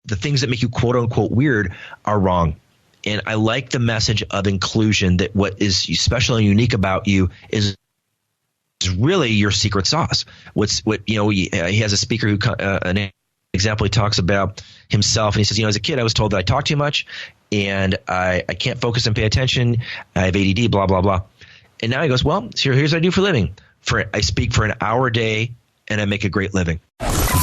the things that make you quote unquote weird are wrong. And I like the message of inclusion, that what is special and unique about you is really your secret sauce. He has a speaker who an example, he talks about himself, and he says, as a kid I was told that I talk too much and I can't focus and pay attention. I have ADD, blah, blah, blah. And now he goes, well, here's what I do for a living. I speak for an hour a day and I make a great living.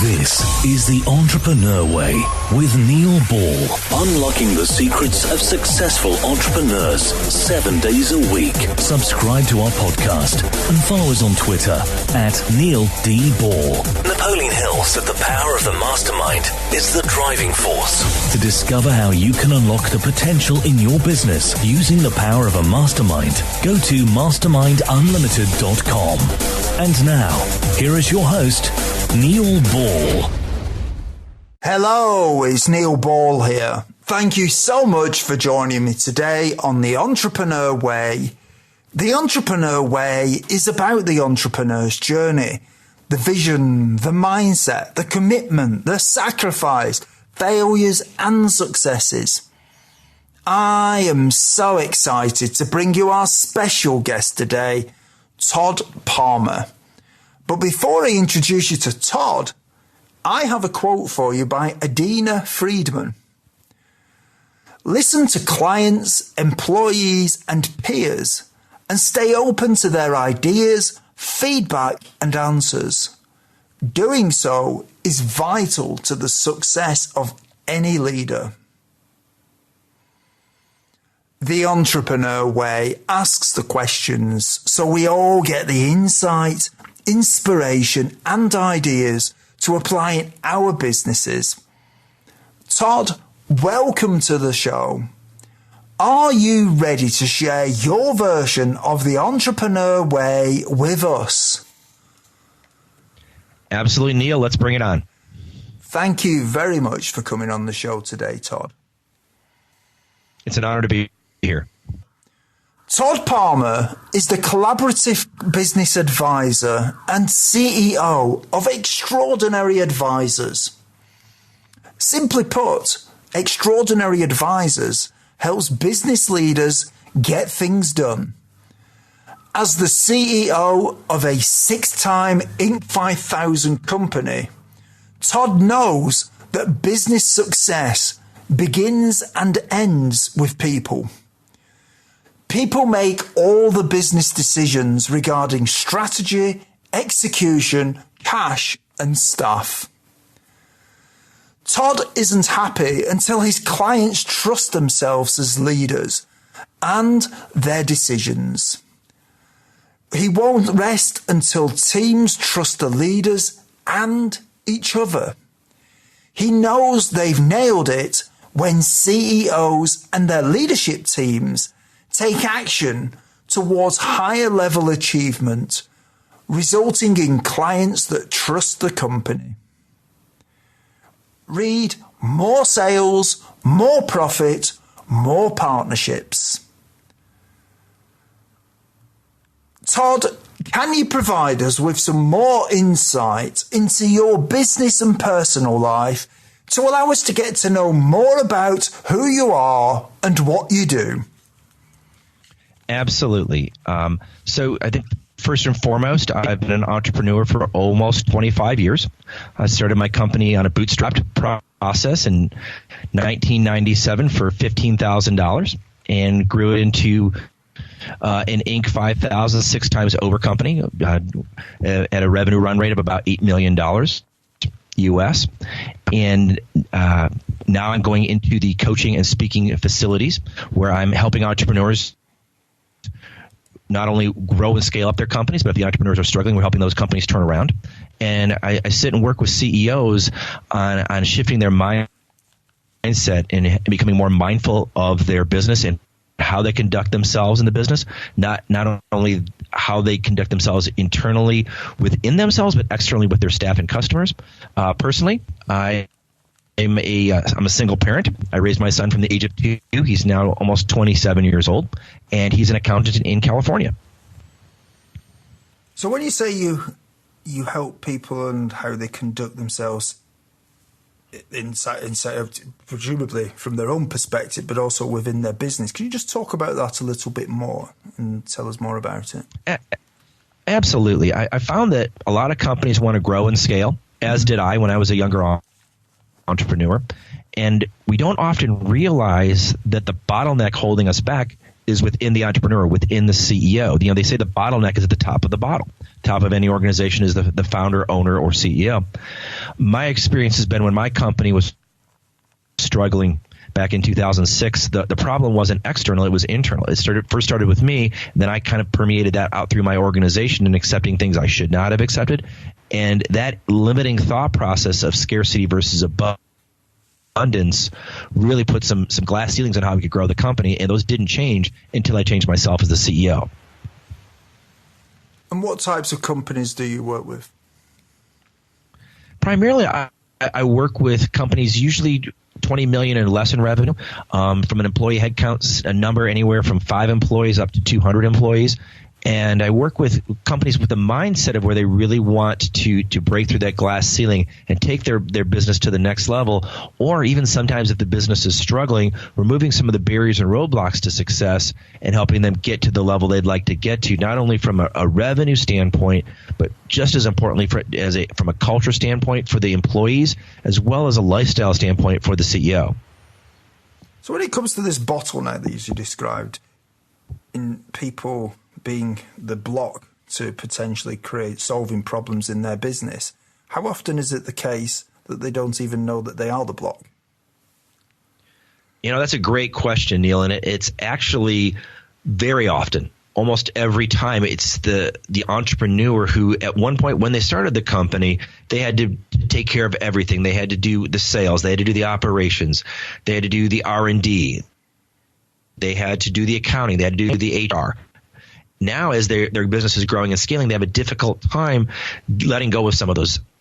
This is The Entrepreneur Way with Neil Ball. Unlocking the secrets of successful entrepreneurs 7 days a week. Subscribe to our podcast and follow us on Twitter at Neil D. Ball. Napoleon Hill said the power of the mastermind is the driving force. To discover how you can unlock the potential in your business using the power of a mastermind, go to mastermindunlimited.com. And now, here is your host, Neil Ball. Hello, it's Neil Ball here. Thank you so much for joining me today on The Entrepreneur Way. The Entrepreneur Way is about the entrepreneur's journey, the vision, the mindset, the commitment, the sacrifice, failures and successes. I am so excited to bring you our special guest today, Todd Palmer. But before I introduce you to Todd, I have a quote for you by Adina Friedman. Listen to clients, employees and peers and stay open to their ideas, feedback and answers. Doing so is vital to the success of any leader. The Entrepreneur Way asks the questions so we all get the insight, inspiration and ideas to apply in our businesses. Todd, welcome to the show. Are you ready to share your version of the Entrepreneur Way with us? Absolutely, Neil. Let's bring it on. Thank you very much for coming on the show today, Todd. It's an honor to be here. Todd Palmer is the collaborative business advisor and CEO of Extraordinary Advisors. Simply put, Extraordinary Advisors helps business leaders get things done. As the CEO of a 6-time Inc. 5000 company, Todd knows that business success begins and ends with people. People make all the business decisions regarding strategy, execution, cash, and staff. Todd isn't happy until his clients trust themselves as leaders and their decisions. He won't rest until teams trust the leaders and each other. He knows they've nailed it when CEOs and their leadership teams take action towards higher level achievement, resulting in clients that trust the company. Read more sales, more profit, more partnerships. Todd, can you provide us with some more insight into your business and personal life to allow us to get to know more about who you are and what you do? Absolutely. So I think first and foremost, I've been an entrepreneur for almost 25 years. I started my company on a bootstrapped process in 1997 for $15,000 and grew it into an Inc. 5000 6 times over company at a revenue run rate of about $8 million US. And now I'm going into the coaching and speaking facilities where I'm helping entrepreneurs not only grow and scale up their companies, but if the entrepreneurs are struggling, we're helping those companies turn around. And I sit and work with CEOs on shifting their mindset and becoming more mindful of their business and how they conduct themselves in the business, not only how they conduct themselves internally within themselves, but externally with their staff and customers. Personally, I'm a single parent. I raised my son from the age of 2. He's now almost 27 years old, and he's an accountant in California. So when you say you help people and how they conduct themselves inside of, presumably from their own perspective, but also within their business. Can you just talk about that a little bit more and tell us more about it? Absolutely. I found that a lot of companies want to grow and scale, as did I when I was a younger entrepreneur. And we don't often realize that the bottleneck holding us back is within the entrepreneur, within the CEO. You know, they say the bottleneck is at the top of the bottle. Top of any organization is the founder, owner, or CEO. My experience has been when my company was struggling back in 2006, the problem wasn't external, it was internal. It first started with me, then I kind of permeated that out through my organization and accepting things I should not have accepted. And that limiting thought process of scarcity versus abundance really put some glass ceilings on how we could grow the company, and those didn't change until I changed myself as the CEO. And what types of companies do you work with? Primarily, I work with companies usually 20 million and less in revenue, from an employee headcount, a number anywhere from 5 employees up to 200 employees. And I work with companies with a mindset of where they really want to break through that glass ceiling and take their business to the next level, or even sometimes if the business is struggling, removing some of the barriers and roadblocks to success and helping them get to the level they'd like to get to, not only from a revenue standpoint, but just as importantly from a culture standpoint for the employees, as well as a lifestyle standpoint for the CEO. So when it comes to this bottleneck that you described in people being the block to potentially create solving problems in their business, how often is it the case that they don't even know that they are the block? You know, that's a great question, Neil, and it's actually very often. Almost every time it's the entrepreneur who at one point when they started the company, they had to take care of everything. They had to do the sales. They had to do the operations. They had to do the R&D. They had to do the accounting. They had to do the HR. Now, as their business is growing and scaling, they have a difficult time letting go of some of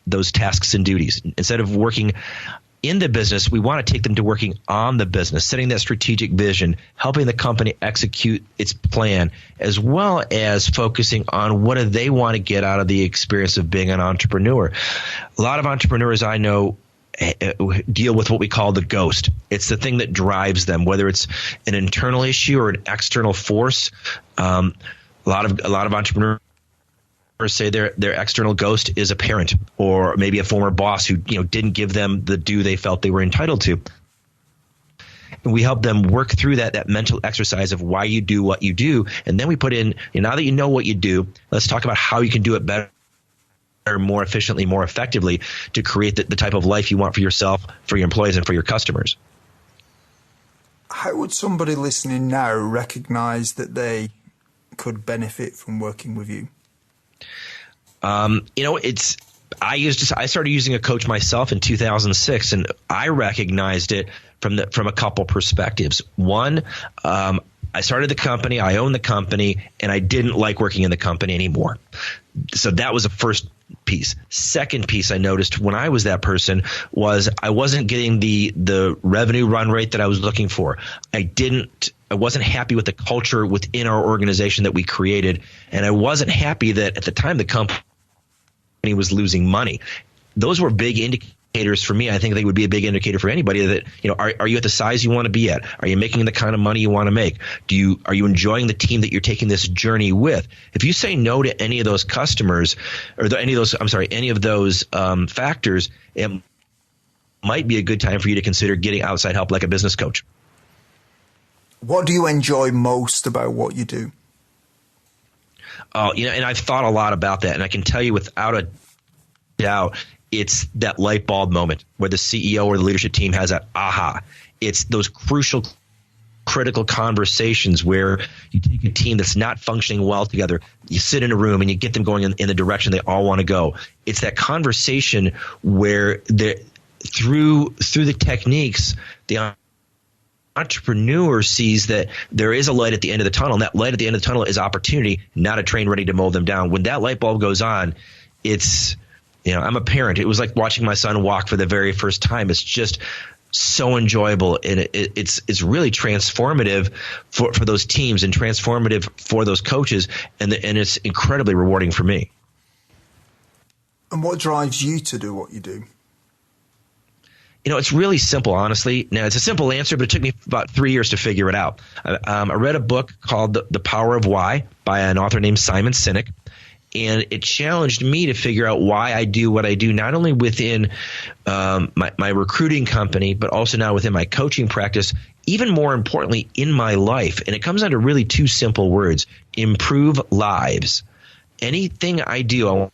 those tasks and duties. Instead of working in the business, we want to take them to working on the business, setting that strategic vision, helping the company execute its plan, as well as focusing on what do they want to get out of the experience of being an entrepreneur. A lot of entrepreneurs I know deal with what we call the ghost. It's the thing that drives them, whether it's an internal issue or an external force. A lot of entrepreneurs say their external ghost is a parent or maybe a former boss who didn't give them the due they felt they were entitled to. And we help them work through that mental exercise of why you do what you do, and then we put in, now that you know what you do, let's talk about how you can do it better, more efficiently, more effectively to create the type of life you want for yourself, for your employees, and for your customers. How would somebody listening now recognize that they could benefit from working with you? I started using a coach myself in 2006, and I recognized it from a couple perspectives. One, I started the company, I owned the company, and I didn't like working in the company anymore. So that was the first piece. Second piece I noticed when I was that person was I wasn't getting the revenue run rate that I was looking for. I wasn't happy with the culture within our organization that we created, and I wasn't happy that at the time the company was losing money. Those were big indicators for me. I think they would be a big indicator for anybody that, are you at the size you want to be at? Are you making the kind of money you want to make? Are you enjoying the team that you're taking this journey with? If you say no to any of those customers or any of those factors, it might be a good time for you to consider getting outside help like a business coach. What do you enjoy most about what you do? And I've thought a lot about that, and I can tell you without a doubt, it's that light bulb moment where the CEO or the leadership team has that aha. It's those crucial, critical conversations where you take a team that's not functioning well together, you sit in a room and you get them going in the direction they all want to go. It's that conversation where through the techniques, the entrepreneur sees that there is a light at the end of the tunnel, and that light at the end of the tunnel is opportunity, not a train ready to mow them down. When that light bulb goes on, it's, I'm a parent. It was like watching my son walk for the very first time. It's just so enjoyable, and it's really transformative for those teams and transformative for those coaches, and it's incredibly rewarding for me. And what drives you to do what you do? It's really simple, honestly. Now, it's a simple answer, but it took me about 3 years to figure it out. I read a book called The Power of Why by an author named Simon Sinek, and it challenged me to figure out why I do what I do, not only within my recruiting company, but also now within my coaching practice, even more importantly, in my life. And it comes down to really two simple words: improve lives. Anything I do, I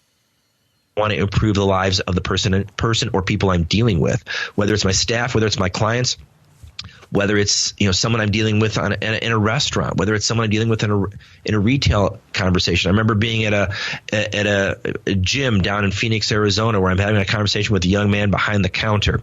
want to improve the lives of the person or people I'm dealing with, whether it's my staff, whether it's my clients, whether it's someone I'm dealing with in a restaurant, whether it's someone I'm dealing with in a retail conversation. I remember being at a gym down in Phoenix, Arizona, where I'm having a conversation with a young man behind the counter,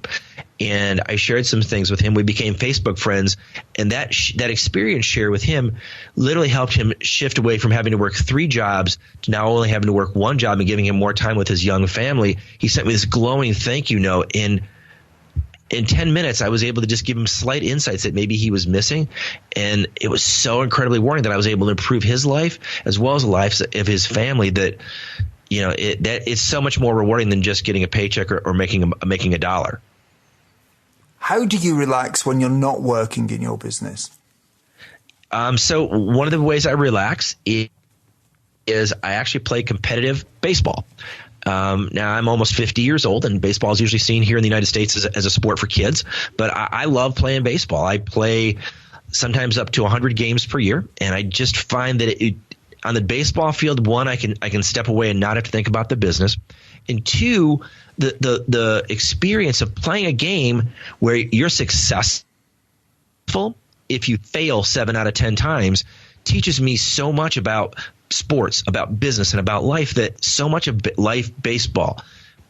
and I shared some things with him. We became Facebook friends, and that experience share with him literally helped him shift away from having to work 3 jobs to now only having to work 1 job and giving him more time with his young family. He sent me this glowing thank you note. In 10 minutes, I was able to just give him slight insights that maybe he was missing. And it was so incredibly rewarding that I was able to improve his life as well as the lives of his family, that it's so much more rewarding than just getting a paycheck or making a dollar. How do you relax when you're not working in your business? So one of the ways I relax is I actually play competitive baseball. Now I'm almost 50 years old, and baseball is usually seen here in the United States as a sport for kids. But I love playing baseball. I play sometimes up to 100 games per year, and I just find that on the baseball field, one, I can step away and not have to think about the business, and two, the experience of playing a game where you're successful, if you fail 7 out of 10 times, teaches me so much about sports, about business, and about life, that so much of life, baseball,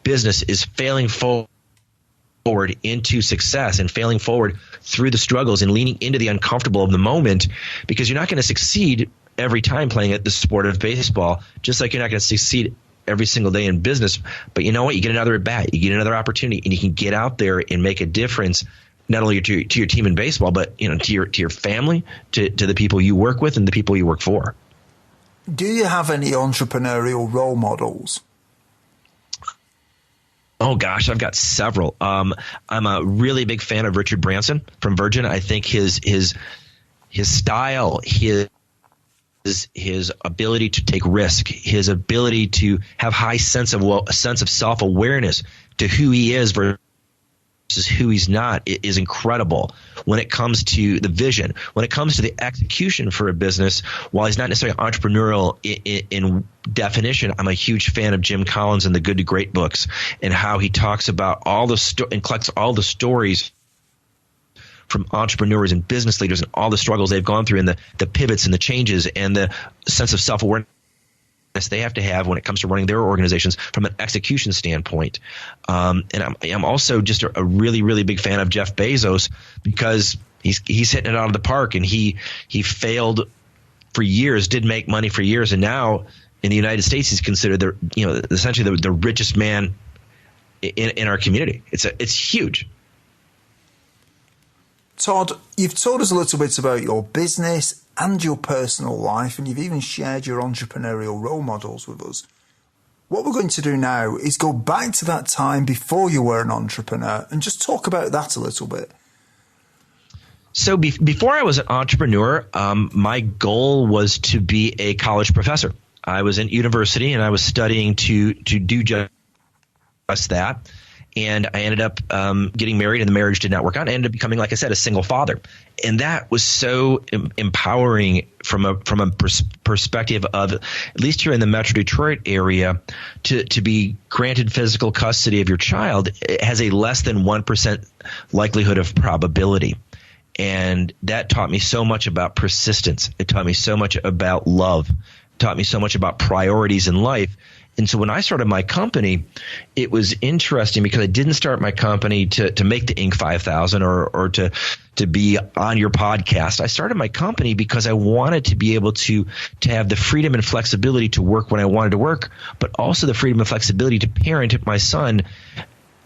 business, is failing forward into success and failing forward through the struggles and leaning into the uncomfortable of the moment, because you're not going to succeed every time playing at the sport of baseball, just like you're not going to succeed every single day in business. But you know what? You get another at bat, you get another opportunity, and you can get out there and make a difference, not only to your team in baseball, but to your family, to the people you work with and the people you work for. Do you have any entrepreneurial role models? Oh gosh, I've got several. I'm a really big fan of Richard Branson from Virgin. I think his style, his ability to take risk, his ability to have a sense of self-awareness to who he is versus who he's not is incredible. When it comes to the vision, when it comes to the execution for a business, while he's not necessarily entrepreneurial in definition, I'm a huge fan of Jim Collins and the Good to Great books, and how he talks about and collects all the stories from entrepreneurs and business leaders and all the struggles they've gone through, and the pivots and the changes and the sense of self-awareness they have to have when it comes to running their organizations from an execution standpoint. And I'm also just a really, really big fan of Jeff Bezos, because he's hitting it out of the park, and he failed for years, did make money for years, and now in the United States he's considered essentially the richest man in our community. It's huge. Todd, you've told us a little bit about your business and your personal life, and you've even shared your entrepreneurial role models with us. What we're going to do now is go back to that time before you were an entrepreneur and just talk about that a little bit. So before I was an entrepreneur, my goal was to be a college professor. I was in university, and I was studying to do just that. And I ended up getting married, and the marriage did not work out. I ended up becoming, like I said, a single father. And that was so empowering from a perspective of, at least here in the Metro Detroit area, to be granted physical custody of your child. It has a less than 1% likelihood of probability. And that taught me so much about persistence. It taught me so much about love. It taught me so much about priorities in life. And so when I started my company, it was interesting because I didn't start my company to make the Inc. 5000 or to be on your podcast. I started my company because I wanted to be able to have the freedom and flexibility to work when I wanted to work, but also the freedom and flexibility to parent my son,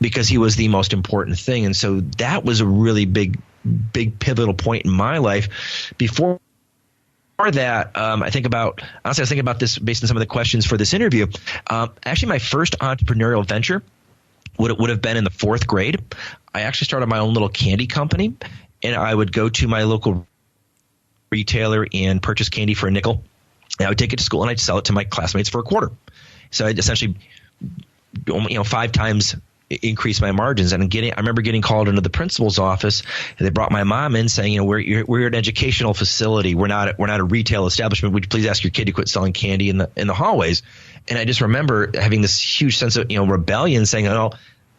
because he was the most important thing. And so that was a really big pivotal point in my life. Before that, I was thinking about this based on some of the questions for this interview. Actually, my first entrepreneurial venture would have been in the 4th grade, I actually started my own little candy company, and I would go to my local retailer and purchase candy for a nickel. And I would take it to school and I'd sell it to my classmates for a quarter. So I'd essentially, 5 times increase my margins. And I remember getting called into the principal's office, and they brought my mom in saying, we're an educational facility. We're not a retail establishment. Would you please ask your kid to quit selling candy in the hallways? And I just remember having this huge sense of rebellion, saying, "Oh,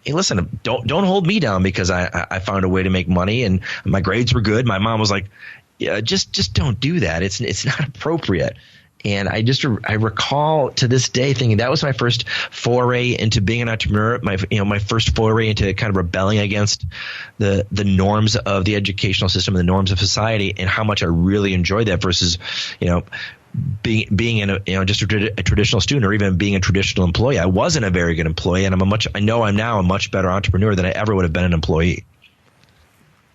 hey, listen, don't hold me down because I found a way to make money and my grades were good." My mom was like, "Yeah, just don't do that. It's not appropriate." And I recall to this day thinking that was my first foray into being an entrepreneur, my first foray into kind of rebelling against the norms of the educational system and the norms of society, and how much I really enjoyed that versus, being in just a traditional student, or even being a traditional employee. I wasn't a very good employee, and I'm now a much better entrepreneur than I ever would have been an employee.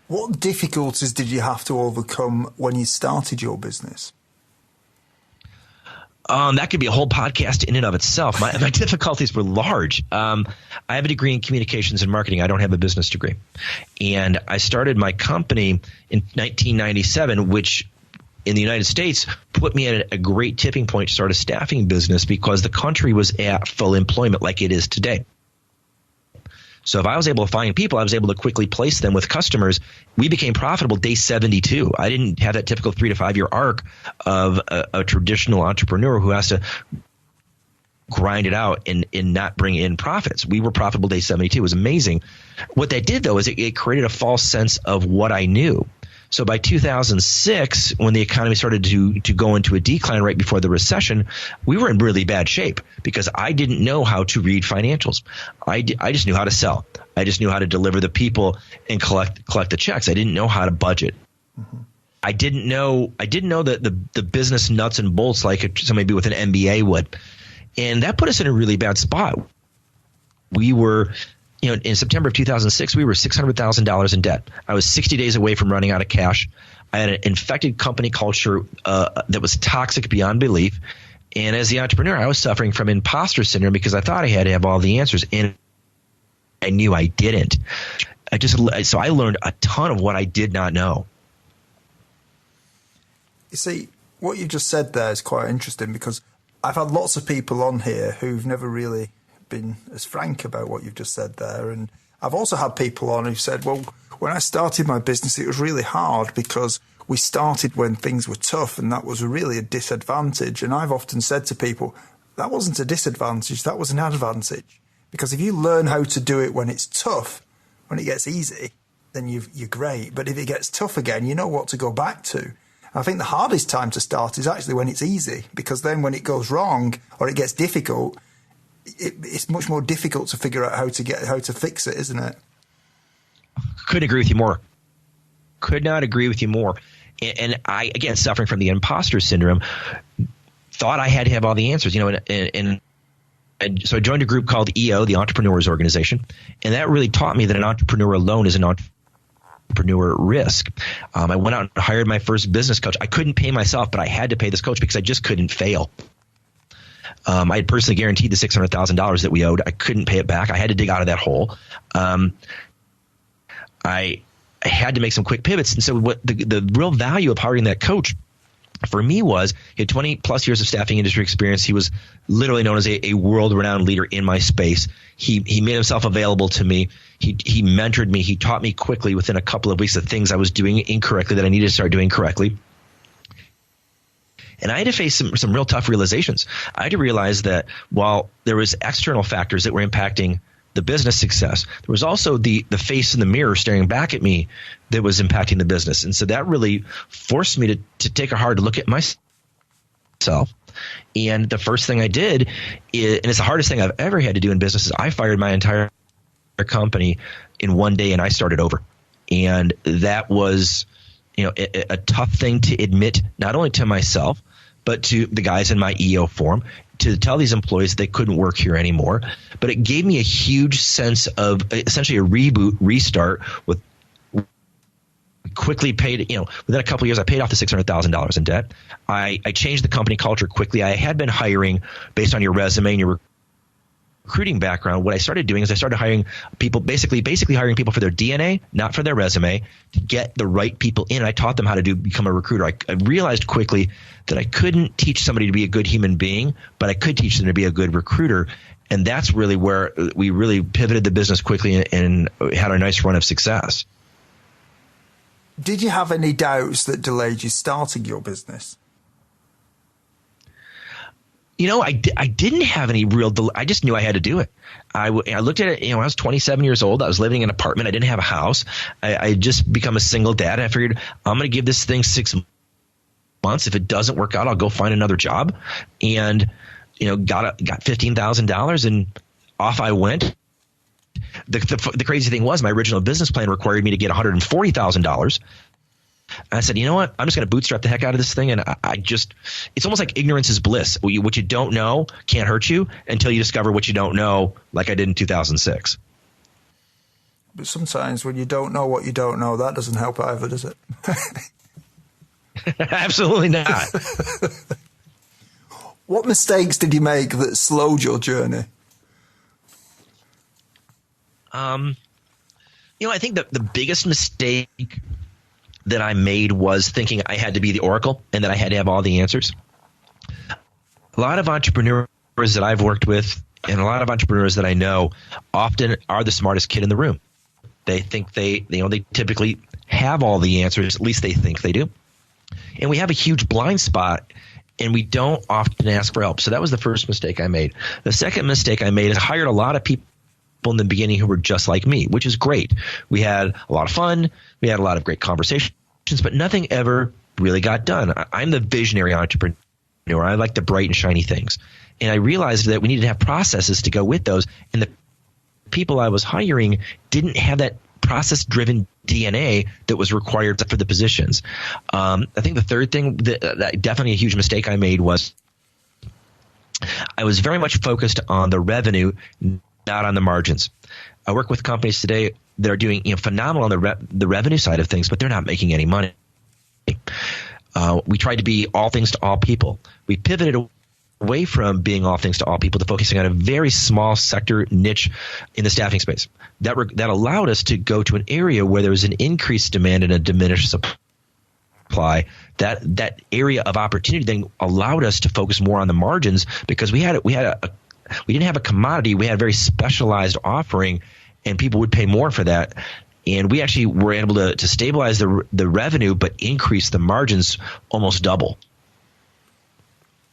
What difficulties did you have to overcome when you started your business? That could be a whole podcast in and of itself. My difficulties were large. I have a degree in communications and marketing. I don't have a business degree. And I started my company in 1997, which in the United States put me at a great tipping point to start a staffing business, because the country was at full employment like it is today. So if I was able to find people, I was able to quickly place them with customers. We became profitable day 72. I didn't have that typical 3 to 5 year arc of a traditional entrepreneur who has to grind it out and not bring in profits. We were profitable day 72. It was amazing. What that did, though, is it created a false sense of what I knew. So by 2006, when the economy started to go into a decline right before the recession, we were in really bad shape because I didn't know how to read financials. I just knew how to sell. I just knew how to deliver the people and collect the checks. I didn't know how to budget. Mm-hmm. I didn't know the business nuts and bolts like somebody with an MBA would. And that put us in a really bad spot. We were – in September of 2006, we were $600,000 in debt. I was 60 days away from running out of cash. I had an infected company culture that was toxic beyond belief. And as the entrepreneur, I was suffering from imposter syndrome because I thought I had to have all the answers, and I knew I didn't. So I learned a ton of what I did not know. You see, what you just said there is quite interesting, because I've had lots of people on here who've never really been as frank about what you've just said there. And I've also had people on who said, well, when I started my business, it was really hard because we started when things were tough, and that was really a disadvantage. And I've often said to people, that wasn't a disadvantage, that was an advantage. Because if you learn how to do it when it's tough, when it gets easy, then you're great. But if it gets tough again, you know what to go back to. And I think the hardest time to start is actually when it's easy, because then when it goes wrong or it gets difficult, it's much more difficult to figure out how to fix it, isn't it? Couldn't agree with you more. Could not agree with you more. And I, again, suffering from the imposter syndrome, thought I had to have all the answers, and so I joined a group called EO, the Entrepreneurs Organization, and that really taught me that an entrepreneur alone is an entrepreneur risk. I went out and hired my first business coach. I couldn't pay myself, but I had to pay this coach because I just couldn't fail. I had personally guaranteed the $600,000 that we owed. I couldn't pay it back. I had to dig out of that hole. I had to make some quick pivots. And so what the real value of hiring that coach for me was, he had 20 plus years of staffing industry experience. He was literally known as a world-renowned leader in my space. He made himself available to me. He mentored me. He taught me quickly within a couple of weeks the things I was doing incorrectly that I needed to start doing correctly. And I had to face some real tough realizations. I had to realize that while there was external factors that were impacting the business success, there was also the face in the mirror staring back at me that was impacting the business. And so that really forced me to take a hard look at myself. And the first thing I did, and it's the hardest thing I've ever had to do in business, is I fired my entire company in one day and I started over. And that was a tough thing to admit, not only to myself, but to the guys in my EO forum, to tell these employees they couldn't work here anymore. But it gave me a huge sense of essentially a reboot, restart. With quickly paid, within a couple of years, I paid off the $600,000 in debt. I changed the company culture quickly. I had been hiring based on your resume and your recruiting background, what I started doing is I started hiring people, basically hiring people for their DNA, not for their resume, to get the right people in. I taught them how to become a recruiter. I realized quickly that I couldn't teach somebody to be a good human being, but I could teach them to be a good recruiter. And that's really where we really pivoted the business quickly and had a nice run of success. Did you have any doubts that delayed you starting your business? I didn't have any real – I just knew I had to do it. I looked at it – I was 27 years old. I was living in an apartment. I didn't have a house. I had just become a single dad. I figured I'm going to give this thing 6 months. If it doesn't work out, I'll go find another job. And, got $15,000 and off I went. The crazy thing was my original business plan required me to get $140,000. I said, you know what? I'm just going to bootstrap the heck out of this thing. And it's almost like ignorance is bliss. What you don't know can't hurt you until you discover what you don't know, like I did in 2006. But sometimes when you don't know what you don't know, that doesn't help either, does it? Absolutely not. What mistakes did you make that slowed your journey? I think that the biggest mistake that I made was thinking I had to be the oracle and that I had to have all the answers. A lot of entrepreneurs that I've worked with and a lot of entrepreneurs that I know often are the smartest kid in the room. They think they typically have all the answers, at least they think they do. And we have a huge blind spot and we don't often ask for help. So that was the first mistake I made. The second mistake I made is I hired a lot of people in the beginning who were just like me, which is great. We had a lot of fun. We had a lot of great conversations, but nothing ever really got done. I'm the visionary entrepreneur. I like the bright and shiny things. And I realized that we needed to have processes to go with those. And the people I was hiring didn't have that process-driven DNA that was required for the positions. I think the third thing that definitely a huge mistake I made was I was very much focused on the revenue, not on the margins. I work with companies today that are doing phenomenal on the revenue side of things, but they're not making any money. We tried to be all things to all people. We pivoted away from being all things to all people to focusing on a very small sector niche in the staffing space. That allowed us to go to an area where there was an increased demand and a diminished supply. That area of opportunity then allowed us to focus more on the margins because we didn't have a commodity. We had a very specialized offering, and people would pay more for that. And we actually were able to stabilize the revenue, but increase the margins almost double.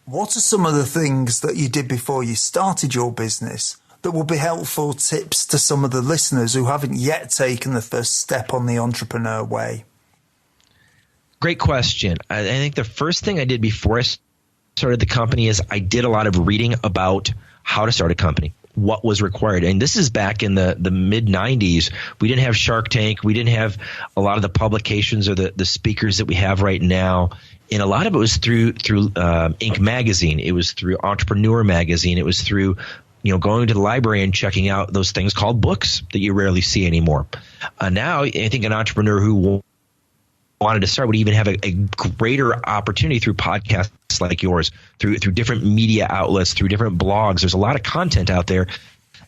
What are some of the things that you did before you started your business that will be helpful tips to some of the listeners who haven't yet taken the first step on the entrepreneur way? Great question. I think the first thing I did before I started the company is I did a lot of reading about how to start a company, what was required. And this is back in the mid 90s. We didn't have Shark Tank. We didn't have a lot of the publications or the speakers that we have right now. And a lot of it was through Inc. magazine. It was through Entrepreneur magazine. It was through going to the library and checking out those things called books that you rarely see anymore. Now I think an entrepreneur who wanted to start would even have a greater opportunity through podcasts like yours, through different media outlets, through different blogs. There's a lot of content out there.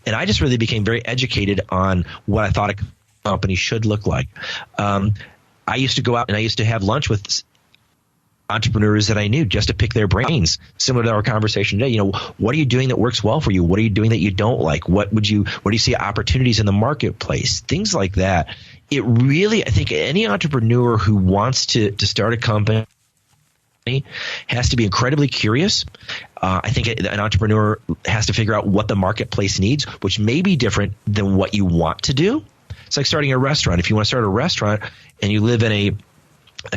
And I just really became very educated on what I thought a company should look like. I used to go out and I used to have lunch with entrepreneurs that I knew just to pick their brains, similar to our conversation today. What are you doing that works well for you? What are you doing that you don't like? Where do you see opportunities in the marketplace? Things like that. It really, I think any entrepreneur who wants to start a company has to be incredibly curious. I think an entrepreneur has to figure out what the marketplace needs, which may be different than what you want to do. It's like starting a restaurant. If you want to start a restaurant and you live in a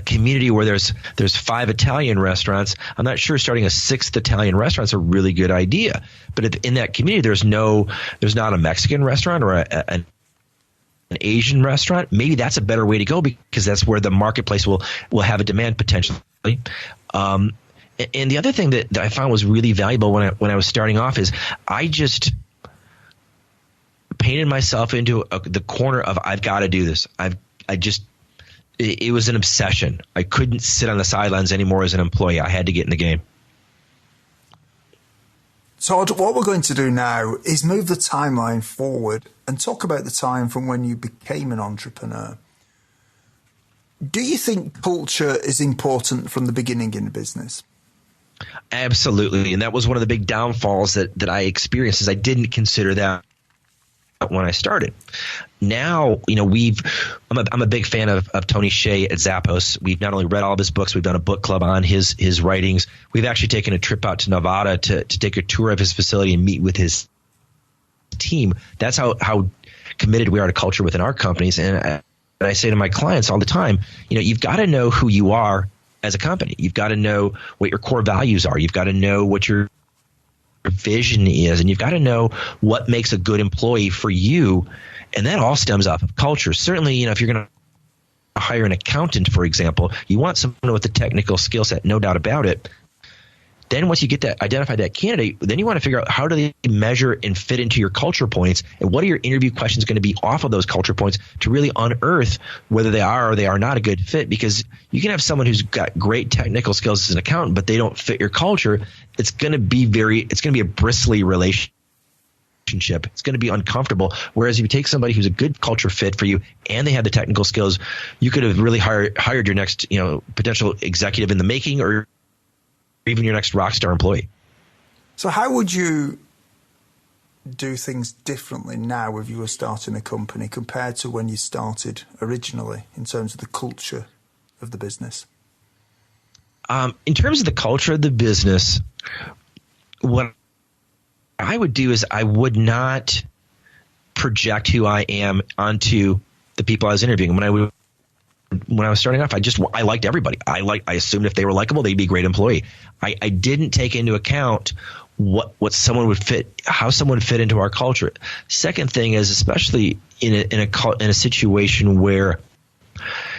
community where there's 5 Italian restaurants, I'm not sure starting a 6th Italian restaurant is a really good idea. But in that community, there's not a Mexican restaurant or an Asian restaurant. Maybe that's a better way to go because that's where the marketplace will have a demand potentially. And the other thing that I found was really valuable when I was starting off is I just painted myself into the corner of I've got to do this. It was an obsession. I couldn't sit on the sidelines anymore as an employee. I had to get in the game. Todd, what we're going to do now is move the timeline forward and talk about the time from when you became an entrepreneur. Do you think culture is important from the beginning in a business? Absolutely. And that was one of the big downfalls that I experienced, is I didn't consider that when I started. Now, I'm a big fan of Tony Hsieh at Zappos. We've not only read all of his books, we've done a book club on his writings. We've actually taken a trip out to Nevada to take a tour of his facility and meet with his team. That's how committed we are to culture within our companies. And I say to my clients all the time, you've got to know who you are as a company. You've got to know what your core values are. You've got to know what your vision is, and you've got to know what makes a good employee for you. And that all stems off of culture. Certainly, if you're going to hire an accountant, for example, you want someone with a technical skill set, no doubt about it. Then once you get that, identify that candidate, then you want to figure out how do they measure and fit into your culture points, and what are your interview questions going to be off of those culture points to really unearth whether they are or they are not a good fit. Because you can have someone who's got great technical skills as an accountant, but they don't fit your culture. It's going to be a bristly relationship. It's going to be uncomfortable. Whereas if you take somebody who's a good culture fit for you and they have the technical skills, you could have really hired your next, potential executive in the making, or even your next rock star employee. So how would you do things differently now if you were starting a company compared to when you started originally in terms of the culture of the business? In terms of the culture of the business, what I would do is I would not project who I am onto the people I was interviewing. When I was starting off, I liked everybody. I assumed if they were likable, they'd be a great employee. I didn't take into account what someone would fit, how someone would fit into our culture. Second thing is, especially in a situation where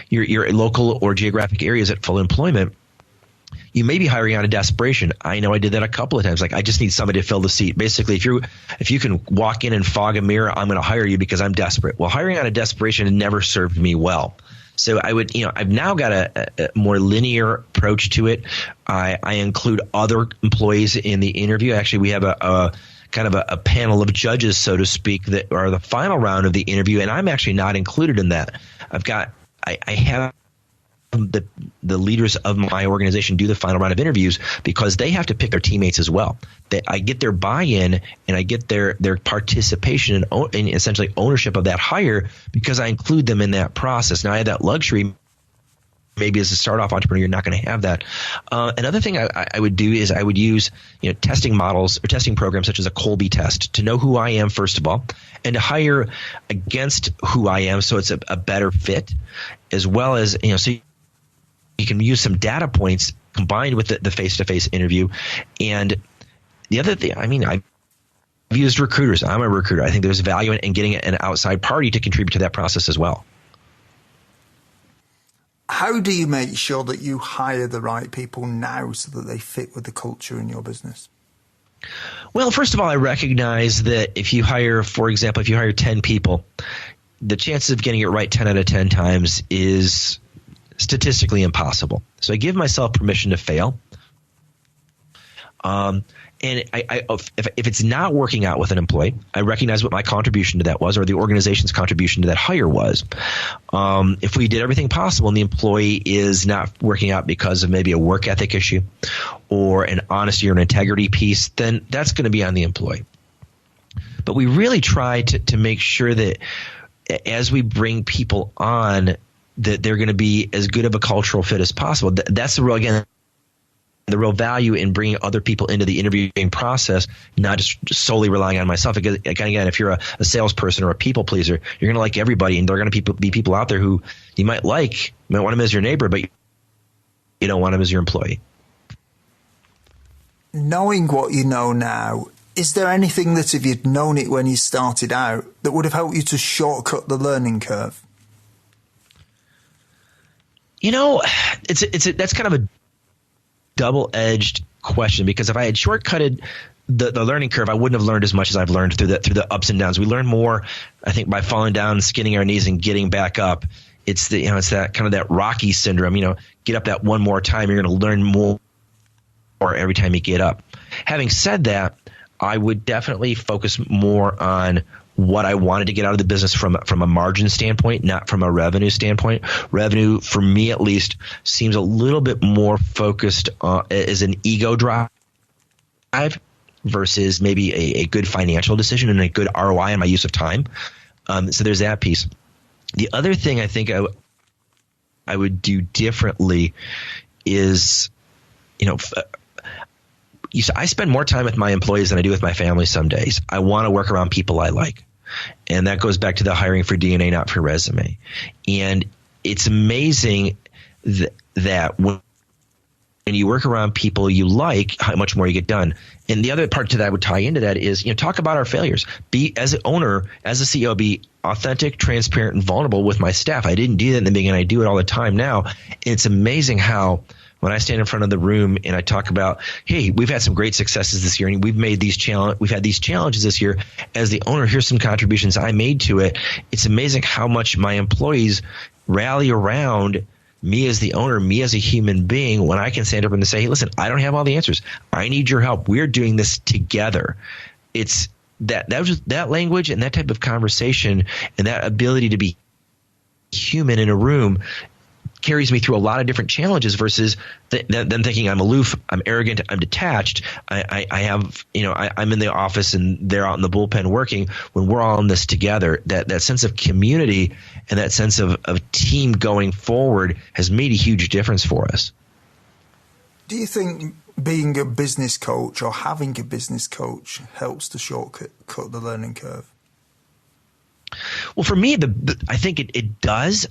your local or geographic area is at full employment, you may be hiring out of desperation. I know I did that a couple of times. Like, I just need somebody to fill the seat. Basically, if you can walk in and fog a mirror, I'm going to hire you because I'm desperate. Well, hiring out of desperation never served me well. So I've now got a more linear approach to it. I include other employees in the interview. Actually, we have a kind of a panel of judges, so to speak, that are the final round of the interview, and I'm actually not included in that. I have the leaders of my organization do the final round of interviews because they have to pick their teammates as well. I get their buy-in and I get their participation and essentially ownership of that hire because I include them in that process. Now, I have that luxury. Maybe as a start-off entrepreneur, you're not going to have that. Another thing I would do is I would use testing models or testing programs such as a Colby test to know who I am, first of all, and to hire against who I am so it's a better fit, as well as so you can use some data points combined with the face-to-face interview. And the other thing, I've used recruiters. I'm a recruiter. I think there's value in getting an outside party to contribute to that process as well. How do you make sure that you hire the right people now so that they fit with the culture in your business? Well, first of all, I recognize that if you hire 10 people, the chances of getting it right 10 out of 10 times is statistically impossible. So I give myself permission to fail. And if it's not working out with an employee, I recognize what my contribution to that was, or the organization's contribution to that hire was. If we did everything possible and the employee is not working out because of maybe a work ethic issue or an honesty or an integrity piece, then that's going to be on the employee. But we really try to make sure that as we bring people on, that they're going to be as good of a cultural fit as possible. That's the real value in bringing other people into the interviewing process, not just solely relying on myself. Because again, if you're a salesperson or a people pleaser, you're going to like everybody, and there are going to be people out there who you might like. You might want them as your neighbor, but you don't want them as your employee. Knowing what you know now, is there anything that if you'd known it when you started out that would have helped you to shortcut the learning curve? That's kind of a double-edged question, because if I had shortcutted the learning curve, I wouldn't have learned as much as I've learned through the ups and downs. We learn more, I think, by falling down, skinning our knees, and getting back up. It's that kind of that Rocky syndrome. Get up that one more time. You're going to learn more every time you get up. Having said that, I would definitely focus more on what I wanted to get out of the business from a margin standpoint, not from a revenue standpoint. Revenue, for me at least, seems a little bit more focused as an ego drive versus maybe a good financial decision and a good ROI on my use of time. So there's that piece. The other thing I think I would do differently is, I spend more time with my employees than I do with my family some days. I want to work around people I like. And that goes back to the hiring for DNA, not for resume. And it's amazing that when you work around people you like, how much more you get done. And the other part to that would tie into that is, talk about our failures. Be, as an owner, as a CEO, be authentic, transparent, and vulnerable with my staff. I didn't do that in the beginning. I do it all the time now. And it's amazing how when I stand in front of the room and I talk about, hey, we've had some great successes this year, and we've had these challenges this year. As the owner, here's some contributions I made to it. It's amazing how much my employees rally around me as the owner, me as a human being, when I can stand up and say, hey, listen, I don't have all the answers. I need your help. We're doing this together. It's that language and that type of conversation and that ability to be human in a room carries me through a lot of different challenges versus them thinking I'm aloof, I'm arrogant, I'm detached. I'm in the office and they're out in the bullpen working. When we're all in this together, that sense of community and that sense of team going forward has made a huge difference for us. Do you think being a business coach or having a business coach helps to shortcut the learning curve? Well, for me, I think it does.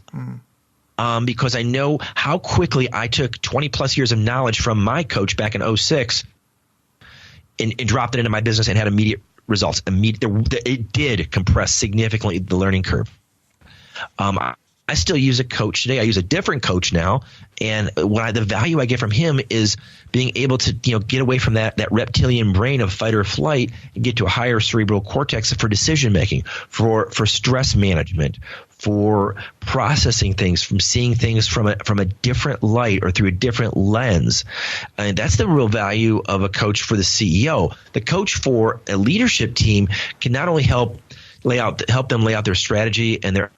Because I know how quickly I took 20 plus years of knowledge from my coach back in 2006 and dropped it into my business and had immediate results. It did compress significantly the learning curve. I still use a coach today. I use a different coach now. And the value I get from him is being able to, get away from that reptilian brain of fight or flight and get to a higher cerebral cortex for decision making, for stress management, for processing things, from seeing things from a different light or through a different lens. And that's the real value of a coach for the CEO. The coach for a leadership team can not only help them lay out their strategy and their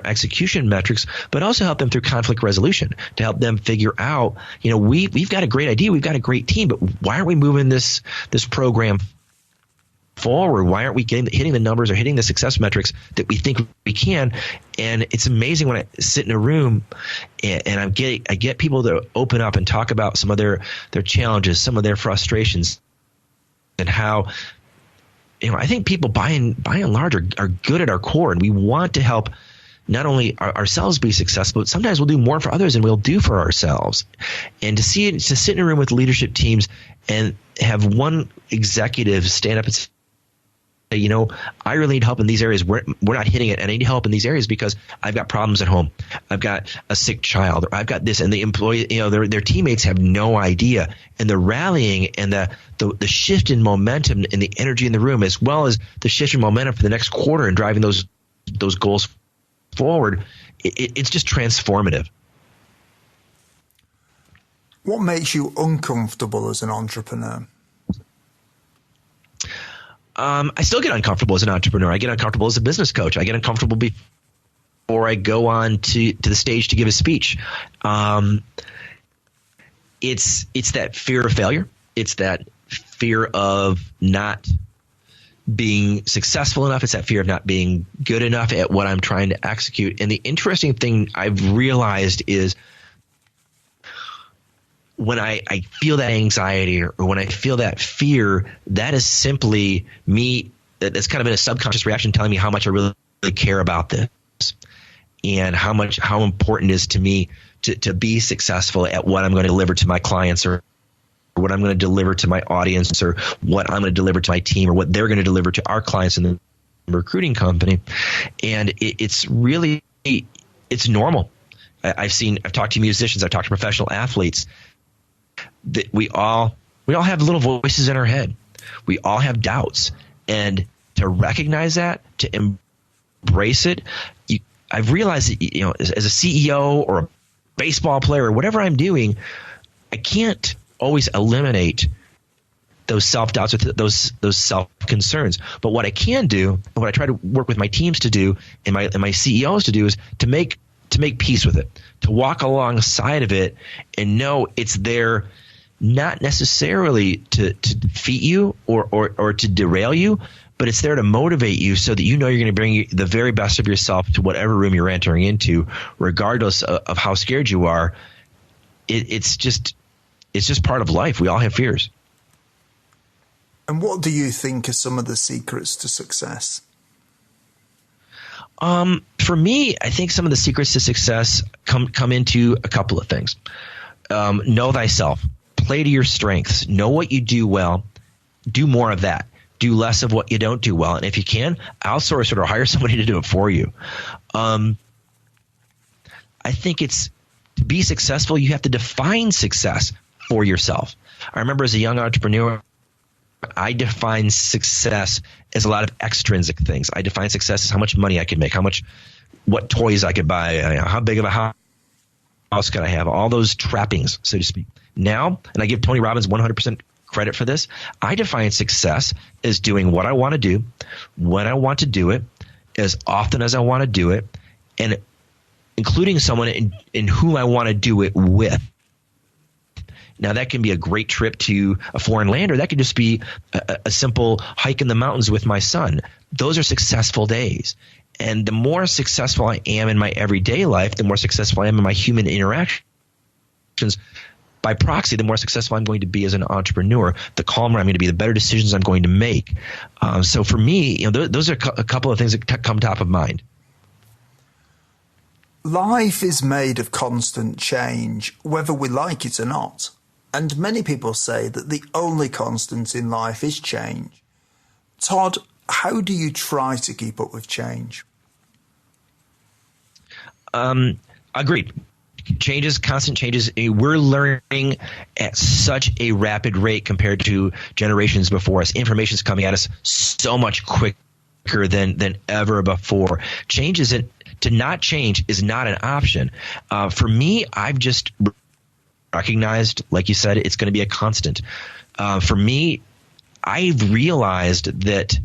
execution metrics, but also help them through conflict resolution to help them figure out, we've got a great idea, we've got a great team, but why aren't we moving this program forward? Why aren't we hitting the numbers or hitting the success metrics that we think we can? And it's amazing when I sit in a room and I get people to open up and talk about some of their challenges, some of their frustrations, and how I think people by and large are good at our core, and we want to help not only ourselves be successful, but sometimes we'll do more for others than we'll do for ourselves. And to sit in a room with leadership teams and have one executive stand up and say, I really need help in these areas. We're not hitting it, and I need help in these areas because I've got problems at home. I've got a sick child, or I've got this, and the employee, their teammates have no idea. And the rallying and the shift in momentum and the energy in the room, as well as the shift in momentum for the next quarter and driving those goals forward, it's just transformative. What makes you uncomfortable as an entrepreneur? I still get uncomfortable as an entrepreneur. I get uncomfortable as a business coach. I get uncomfortable before I go on to the stage to give a speech. It's that fear of failure. It's that fear of not being successful enough. It's that fear of not being good enough at what I'm trying to execute. And the interesting thing I've realized is when I feel that anxiety or when I feel that fear, that is simply me. That's kind of been a subconscious reaction telling me how much I really care about this and how important it is to me to be successful at what I'm going to deliver to my clients, or what I'm going to deliver to my audience, or what I'm going to deliver to my team, or what they're going to deliver to our clients in the recruiting company. And it's normal. I've talked to musicians, I've talked to professional athletes, that we all have little voices in our head. We all have doubts. And to recognize that, to embrace it, I've realized that, as a CEO or a baseball player or whatever I'm doing, I can't always eliminate those self-doubts, with those self-concerns. But what I can do, and what I try to work with my teams to do, and my CEOs to do, is to make peace with it, to walk alongside of it and know it's there not necessarily to defeat you or to derail you, but it's there to motivate you so that you know you're going to bring the very best of yourself to whatever room you're entering into, regardless of how scared you are. It's just part of life. We all have fears. And what do you think are some of the secrets to success? For me, I think some of the secrets to success come into a couple of things. Know thyself. Play to your strengths. Know what you do well. Do more of that. Do less of what you don't do well. And if you can, outsource it or hire somebody to do it for you. I think it's to be successful, you have to define success for yourself. I remember as a young entrepreneur, I define success as a lot of extrinsic things. I define success as how much money I could make, what toys I could buy, how big of a house could I have, all those trappings, so to speak. Now, and I give Tony Robbins 100% credit for this, I define success as doing what I want to do, when I want to do it, as often as I want to do it, and including someone in whom I want to do it with. Now, that can be a great trip to a foreign land, or that could just be a simple hike in the mountains with my son. Those are successful days. And the more successful I am in my everyday life, the more successful I am in my human interactions. By proxy, the more successful I'm going to be as an entrepreneur, the calmer I'm going to be, the better decisions I'm going to make. So for me, those are a couple of things that come top of mind. Life is made of constant change, whether we like it or not. And many people say that the only constant in life is change. Todd, how do you try to keep up with change? Agreed. Changes, constant changes. We're learning at such a rapid rate compared to generations before us. Information's coming at us so much quicker than ever before. To not change is not an option. For me, I've just recognized, like you said, it's going to be a constant. For me, I've realized that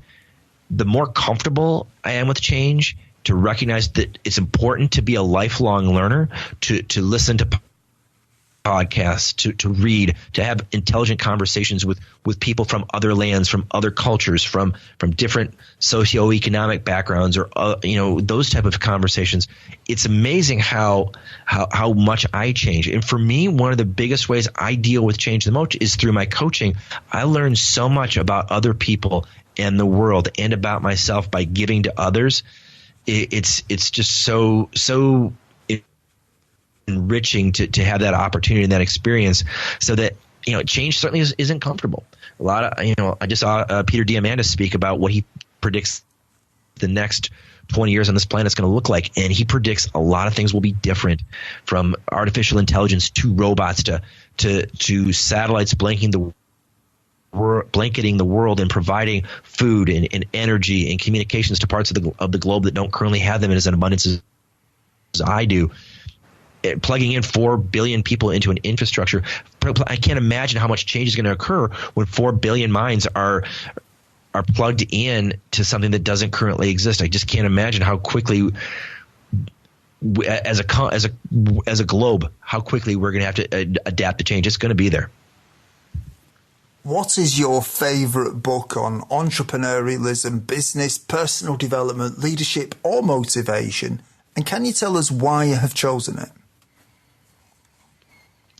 the more comfortable I am with change, to recognize that it's important to be a lifelong learner, to listen to podcasts, to read, to have intelligent conversations with people from other lands, from other cultures, from different socioeconomic backgrounds, or those type of conversations. It's amazing how much I change. And for me, one of the biggest ways I deal with change the most is through my coaching. I learn so much about other people and the world and about myself by giving to others. It's just so enriching to have that opportunity and that experience, so that change certainly isn't comfortable. A lot of I just saw Peter Diamandis speak about what he predicts the next 20 years on this planet is going to look like, and he predicts a lot of things will be different, from artificial intelligence to robots to satellites blanketing the world and providing food and energy and communications to parts of the globe that don't currently have them in as an abundance as I do. Plugging in 4 billion people into an infrastructure, I can't imagine how much change is going to occur when 4 billion minds are plugged in to something that doesn't currently exist. I just can't imagine how quickly, as a globe, how quickly we're going to have to adapt to change. It's going to be there. What is your favorite book on entrepreneurialism, business, personal development, leadership, or motivation? And can you tell us why you have chosen it?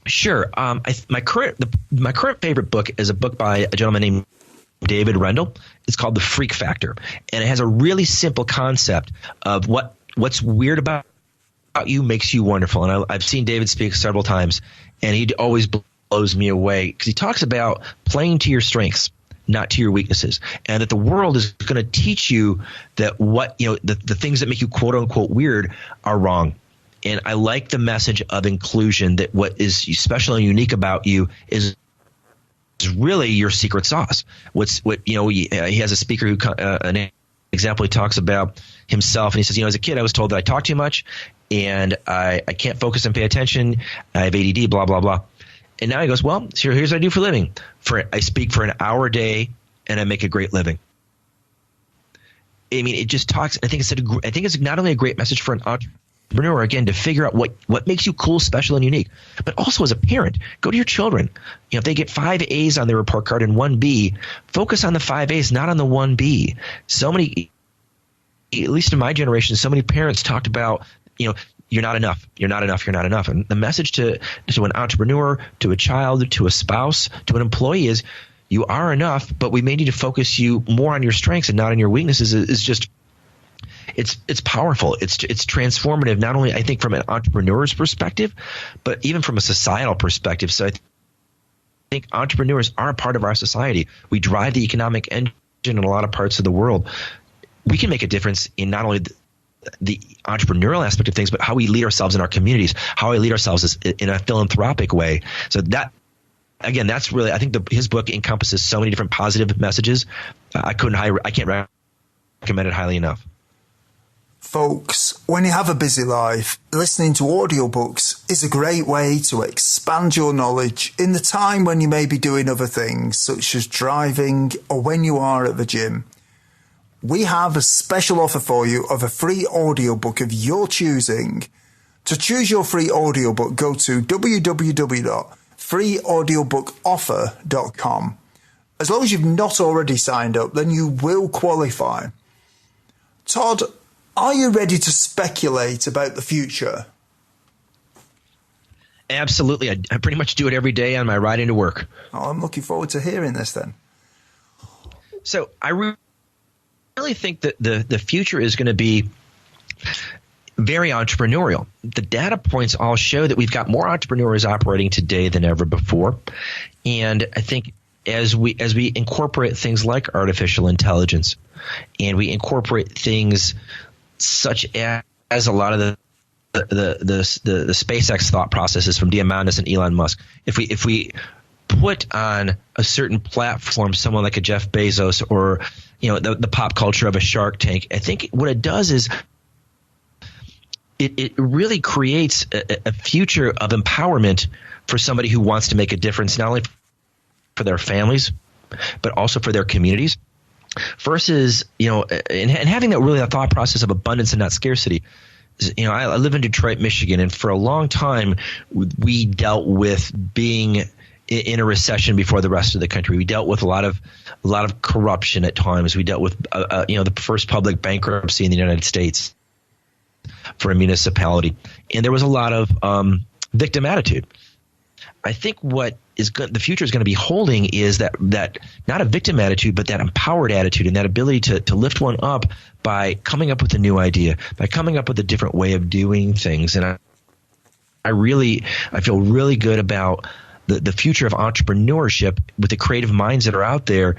Sure. My current favorite book is a book by a gentleman named David Rendell. It's called The Freak Factor, and it has a really simple concept of what's weird about you makes you wonderful. And I've seen David speak several times, and he always blows me away because he talks about playing to your strengths, not to your weaknesses, and that the world is going to teach you that the things that make you quote unquote weird are wrong. And I like the message of inclusion, that what is special and unique about you is really your secret sauce. He has a speaker who an example, he talks about himself, and he says, as a kid I was told that I talk too much and I can't focus and pay attention. I have ADD, blah blah blah. And now he goes, well, here's what I do for a living. I speak for an hour a day and I make a great living. I mean, it just talks. I think it's not only a great message for an entrepreneur, again, to figure out what makes you cool, special, and unique, but also as a parent, go to your children. If they get 5 A's on their report card and 1 B, focus on the 5 A's, not on the 1 B. So many, at least in my generation, so many parents talked about, you're not enough. You're not enough. You're not enough. And the message to an entrepreneur, to a child, to a spouse, to an employee is you are enough, but we may need to focus you more on your strengths and not on your weaknesses. Is just it's powerful. It's transformative, not only I think from an entrepreneur's perspective, but even from a societal perspective. So I think entrepreneurs are a part of our society. We drive the economic engine in a lot of parts of the world. We can make a difference in not only the entrepreneurial aspect of things, but how we lead ourselves in our communities, how we lead ourselves in a philanthropic way. So that, again, that's really, I think his book encompasses so many different positive messages. I can't recommend it highly enough. Folks, when you have a busy life, listening to audiobooks is a great way to expand your knowledge in the time when you may be doing other things, such as driving or when you are at the gym. We have a special offer for you of a free audiobook of your choosing. To choose your free audiobook, go to www.freeaudiobookoffer.com. As long as you've not already signed up, then you will qualify. Todd, are you ready to speculate about the future? Absolutely. I pretty much do it every day on my ride into work. Oh, I'm looking forward to hearing this then. So I really think that the future is going to be very entrepreneurial. The data points all show that we've got more entrepreneurs operating today than ever before. And I think as we incorporate things like artificial intelligence, and we incorporate things such as a lot of the SpaceX thought processes from Diamandis and Elon Musk, if we put on a certain platform someone like a Jeff Bezos or the pop culture of a Shark Tank, I think what it does is it really creates a future of empowerment for somebody who wants to make a difference, not only for their families, but also for their communities. Versus, and having that thought process of abundance and not scarcity. I live in Detroit, Michigan, and for a long time we dealt with being in a recession before the rest of the country. We dealt with a lot of corruption at times. We dealt with the first public bankruptcy in the United States for a municipality, and there was a lot of victim attitude. I think what the future is going to be holding is that not a victim attitude, but that empowered attitude and that ability to lift one up by coming up with a new idea, by coming up with a different way of doing things. And I feel really good about the future of entrepreneurship with the creative minds that are out there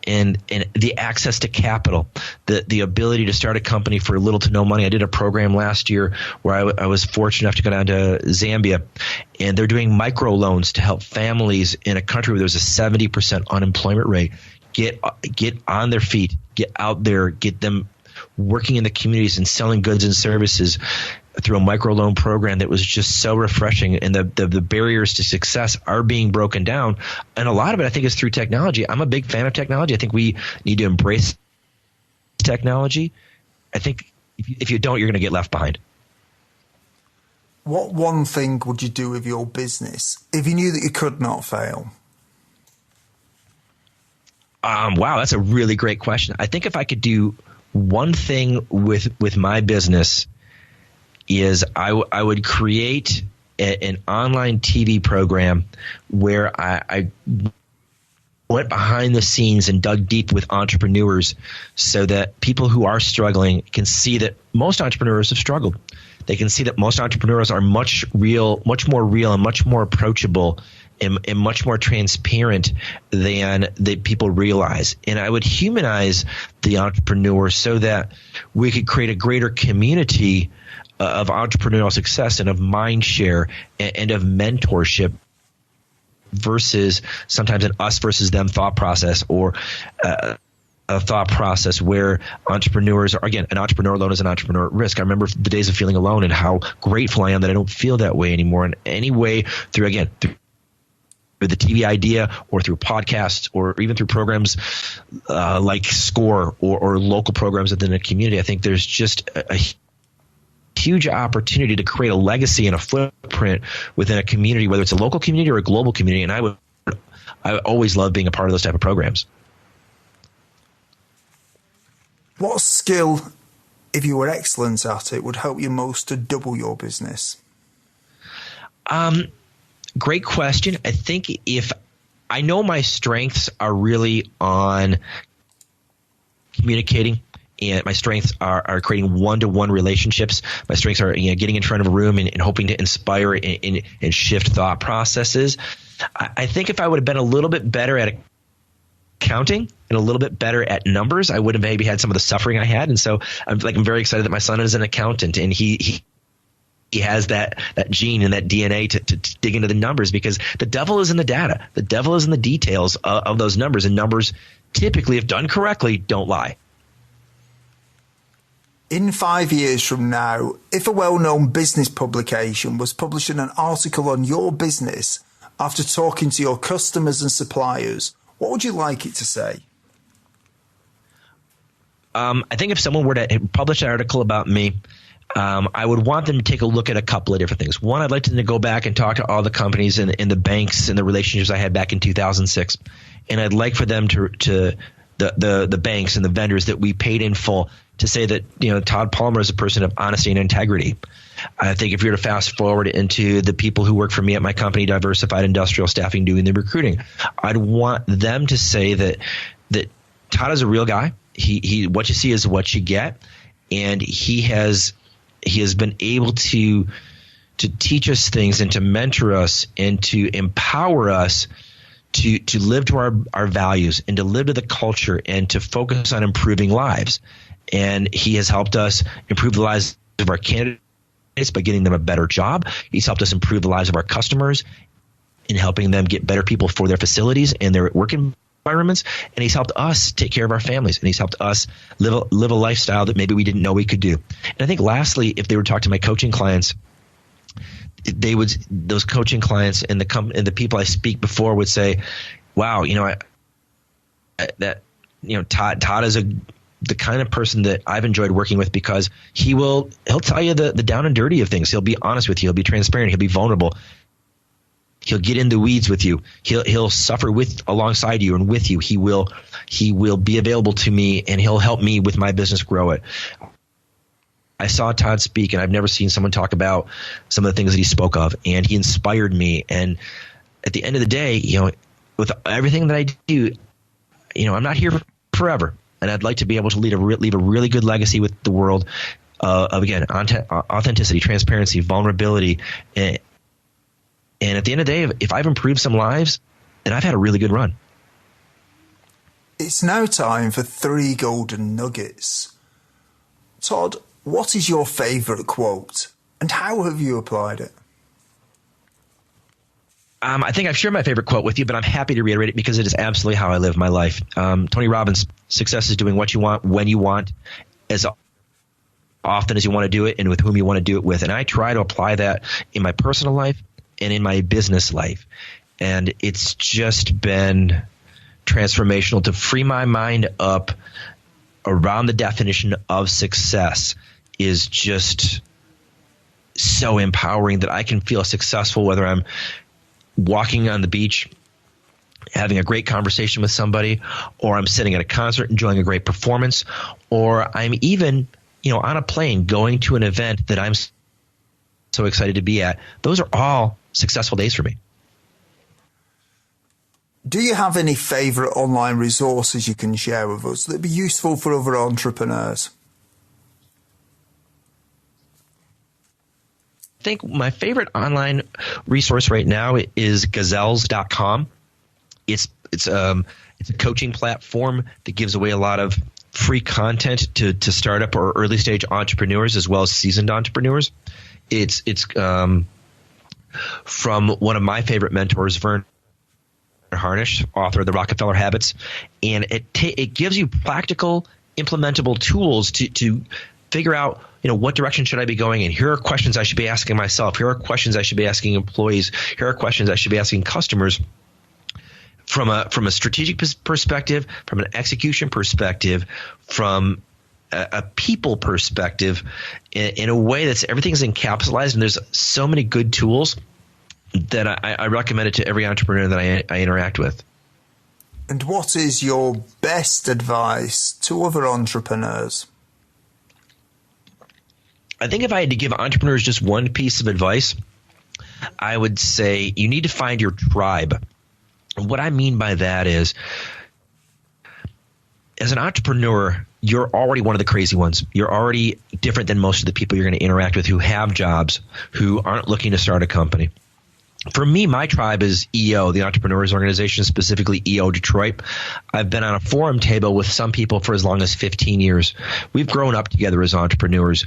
and the access to capital, the ability to start a company for little to no money. I did a program last year where I was fortunate enough to go down to Zambia, and they're doing microloans to help families in a country where there's a 70% unemployment rate get on their feet, get out there, get them working in the communities and selling goods and services through a microloan program that was just so refreshing. And the barriers to success are being broken down. And a lot of it, I think, is through technology. I'm a big fan of technology. I think we need to embrace technology. I think if you don't, you're going to get left behind. What one thing would you do with your business if you knew that you could not fail? Wow, that's a really great question. I think if I could do one thing with my business is I would create an online TV program where I went behind the scenes and dug deep with entrepreneurs so that people who are struggling can see that most entrepreneurs have struggled. They can see that most entrepreneurs are much more real and much more approachable and much more transparent than people realize. And I would humanize the entrepreneur so that we could create a greater community of entrepreneurial success and of mind share and of mentorship versus sometimes an us versus them thought process or a thought process where entrepreneurs are, again, an entrepreneur alone is an entrepreneur at risk. I remember the days of feeling alone and how grateful I am that I don't feel that way anymore in any way through the TV idea or through podcasts or even through programs like SCORE or local programs within a community. I think there's just a huge opportunity to create a legacy and a footprint within a community, whether it's a local community or a global community. And I always love being a part of those type of programs. What skill, if you were excellent at it, would help you most to double your business? Great question. I think if I know my strengths are really on communicating, and my strengths are creating one-to-one relationships. My strengths are getting in front of a room and hoping to inspire and shift thought processes. I think if I would have been a little bit better at accounting and a little bit better at numbers, I would have maybe had some of the suffering I had. And so I'm very excited that my son is an accountant, and he has that gene and that DNA to dig into the numbers, because the devil is in the data. The devil is in the details of those numbers, and numbers typically, if done correctly, don't lie. In 5 years from now, if a well-known business publication was publishing an article on your business after talking to your customers and suppliers, what would you like it to say? I think if someone were to publish an article about me, I would want them to take a look at a couple of different things. One, I'd like them to go back and talk to all the companies and the banks and the relationships I had back in 2006. And I'd like for them to the banks and the vendors that we paid in full to say that, Todd Palmer is a person of honesty and integrity. I think if you were to fast forward into the people who work for me at my company, Diversified Industrial Staffing, doing the recruiting, I'd want them to say that Todd is a real guy. He what you see is what you get, and he has been able to teach us things and to mentor us and to empower us to live to our values and to live to the culture and to focus on improving lives. And he has helped us improve the lives of our candidates by getting them a better job. He's helped us improve the lives of our customers in helping them get better people for their facilities and their work environments. And he's helped us take care of our families. And he's helped us live a lifestyle that maybe we didn't know we could do. And I think lastly, if they were to talk to my coaching clients, those coaching clients and the people I speak before would say, wow, Todd is the kind of person that I've enjoyed working with, because he'll tell you the down and dirty of things. He'll be honest with you. He'll be transparent. He'll be vulnerable. He'll get in the weeds with you. He'll suffer alongside you and with you. He will be available to me, and he'll help me with my business grow it. I saw Todd speak, and I've never seen someone talk about some of the things that he spoke of, and he inspired me. And at the end of the day, with everything that I do, I'm not here forever. And I'd like to be able to leave a really good legacy with the world of, again, authenticity, transparency, vulnerability. And at the end of the day, if I've improved some lives, then I've had a really good run. It's now time for 3 golden nuggets. Todd, what is your favourite quote, and how have you applied it? I think I've shared my favorite quote with you, but I'm happy to reiterate it because it is absolutely how I live my life. Tony Robbins, success is doing what you want, when you want, as often as you want to do it, and with whom you want to do it with. And I try to apply that in my personal life and in my business life. And it's just been transformational to free my mind up around the definition of success is just so empowering that I can feel successful whether I'm walking on the beach, having a great conversation with somebody, or I'm sitting at a concert enjoying a great performance, or I'm even, on a plane going to an event that I'm so excited to be at. Those are all successful days for me. Do you have any favourite online resources you can share with us that would be useful for other entrepreneurs? I think my favorite online resource right now is gazelles.com. It's a coaching platform that gives away a lot of free content to startup or early stage entrepreneurs as well as seasoned entrepreneurs. It's from one of my favorite mentors, Vern Harnish, author of The Rockefeller Habits, and it gives you practical, implementable tools to figure out, what direction should I be going in? Here are questions I should be asking myself. Here are questions I should be asking employees. Here are questions I should be asking customers from a strategic perspective, from an execution perspective, from a people perspective, in a way that's everything's encapsulated, and there's so many good tools that I recommend it to every entrepreneur that I interact with. And what is your best advice to other entrepreneurs? I think if I had to give entrepreneurs just one piece of advice, I would say you need to find your tribe. What I mean by that is, as an entrepreneur, you're already one of the crazy ones. You're already different than most of the people you're going to interact with who have jobs, who aren't looking to start a company. For me, my tribe is EO, the Entrepreneurs Organization, specifically EO Detroit. I've been on a forum table with some people for as long as 15 years. We've grown up together as entrepreneurs.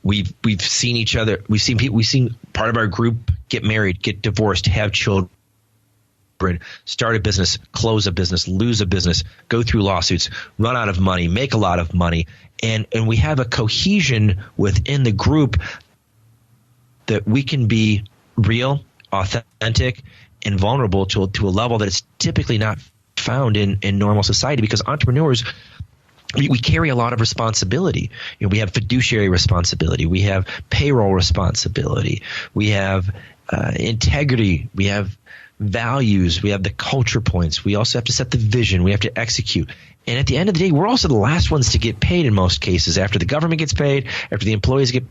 We've seen each other. We've seen part of our group get married, get divorced, have children, start a business, close a business, lose a business, go through lawsuits, run out of money, make a lot of money. And we have a cohesion within the group that we can be real, authentic, and vulnerable to a level that is typically not found in normal society, because entrepreneurs, we carry a lot of responsibility. We have fiduciary responsibility. We have payroll responsibility. We have integrity. We have values. We have the culture points. We also have to set the vision. We have to execute. And at the end of the day, we're also the last ones to get paid in most cases. After the government gets paid, after the employees get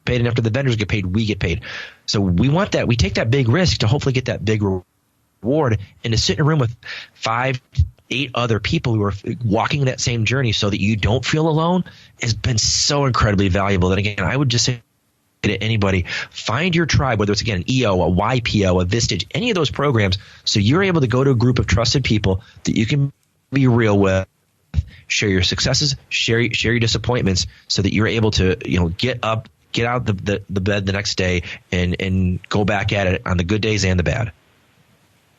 paid, and after the vendors get paid, we get paid. So we want that. We take that big risk to hopefully get that big reward, and to sit in a room with 5 to 8 other people who are walking that same journey so that you don't feel alone has been so incredibly valuable. And again, I would just say to anybody, find your tribe, whether it's, again, an EO, a YPO, a Vistage, any of those programs, so you're able to go to a group of trusted people that you can be real with, share your successes, share your disappointments, so that you're able to, get up, get out the bed the next day and go back at it on the good days and the bad.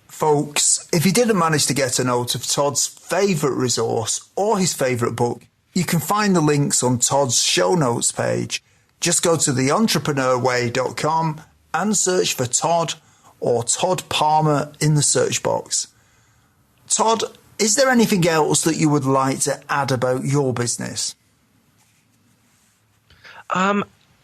Folks, if you didn't manage to get a note of Todd's favourite resource or his favourite book, you can find the links on Todd's show notes page. Just go to theentrepreneurway.com and search for Todd or Todd Palmer in the search box. Todd, is there anything else that you would like to add about your business?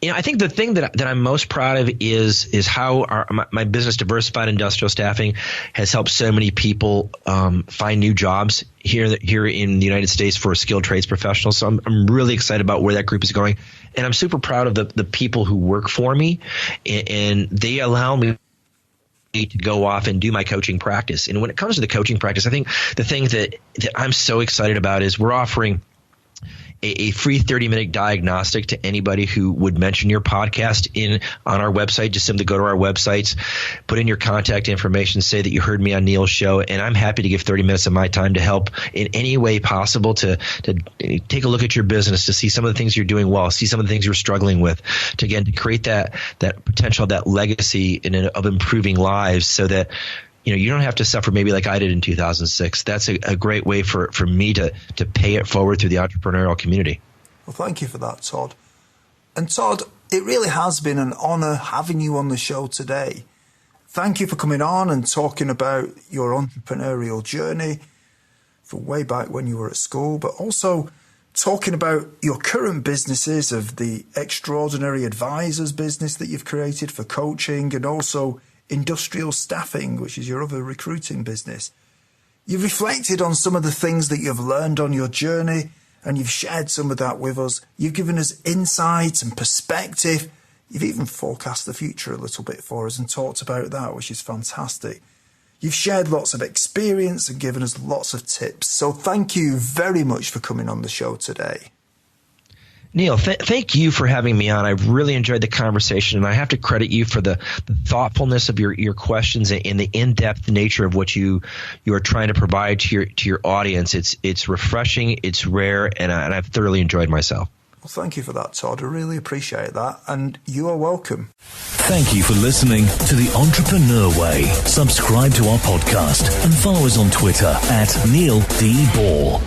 I think the thing that I'm most proud of is how my business, Diversified Industrial Staffing, has helped so many people find new jobs here in the United States for skilled trades professionals. So I'm really excited about where that group is going, and I'm super proud of the people who work for me, and they allow me to go off and do my coaching practice. And when it comes to the coaching practice, I think the thing that I'm so excited about is we're offering a free 30-minute diagnostic to anybody who would mention your podcast on our website. Just simply go to our websites, put in your contact information, say that you heard me on Neil's show, and I'm happy to give 30 minutes of my time to help in any way possible to take a look at your business, to see some of the things you're doing well, see some of the things you're struggling with, to create that potential, that legacy of improving lives, so that you don't have to suffer maybe like I did in 2006. That's a great way for me to pay it forward through the entrepreneurial community. Well, thank you for that, Todd. And Todd, it really has been an honor having you on the show today. Thank you for coming on and talking about your entrepreneurial journey from way back when you were at school, but also talking about your current businesses of the Extraordinary Advisors business that you've created for coaching, and also Industrial Staffing, which is your other recruiting business. You've reflected on some of the things that you've learned on your journey, and you've shared some of that with us. You've given us insights and perspective. You've even forecast the future a little bit for us and talked about that, which is fantastic. You've shared lots of experience and given us lots of tips. So thank you very much for coming on the show today. Neil, thank you for having me on. I've really enjoyed the conversation, and I have to credit you for the thoughtfulness of your questions and the in-depth nature of what you are trying to provide to your audience. It's refreshing, it's rare, and I've thoroughly enjoyed myself. Well, thank you for that, Todd. I really appreciate that, and you are welcome. Thank you for listening to The Entrepreneur Way. Subscribe to our podcast and follow us on Twitter @Neil D. Ball.